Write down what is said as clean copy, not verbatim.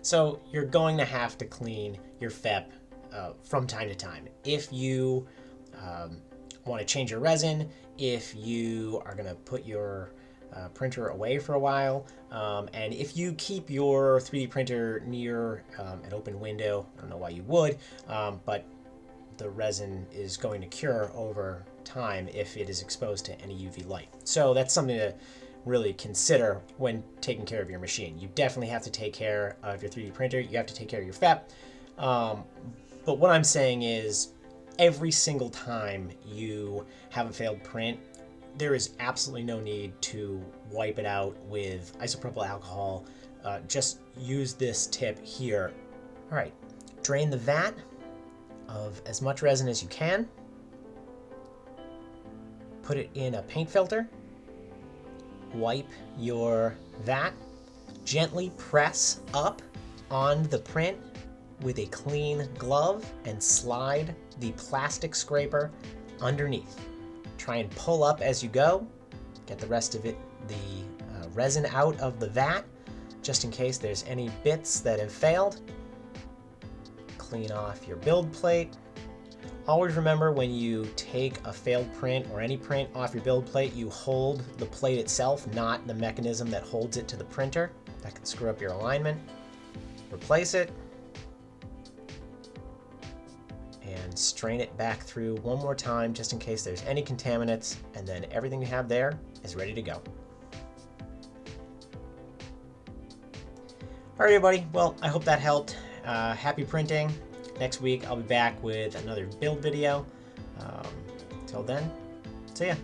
So you're going to have to clean your FEP from time to time. If you want to change your resin, if you are going to put your printer away for a while, and if you keep your 3D printer near an open window, I don't know why you would, but the resin is going to cure over time if it is exposed to any UV light. So that's something to really consider when taking care of your machine. You definitely have to take care of your 3D printer. You have to take care of your FEP. But what I'm saying is every single time you have a failed print, there is absolutely no need to wipe it out with isopropyl alcohol. Just use this tip here. All right, drain the vat of as much resin as you can. Put it in a paint filter. Wipe your vat. Gently press up on the print with a clean glove and slide the plastic scraper underneath. Try and pull up as you go. Get the rest of it, the resin out of the vat, just in case there's any bits that have failed. Clean off your build plate. Always remember, when you take a failed print or any print off your build plate, you hold the plate itself, not the mechanism that holds it to the printer. That can screw up your alignment. Replace it. And strain it back through one more time just in case there's any contaminants, and then everything you have there is ready to go. All right, everybody. Well, I hope that helped. Happy printing. Next week, I'll be back with another build video. Till then, see ya.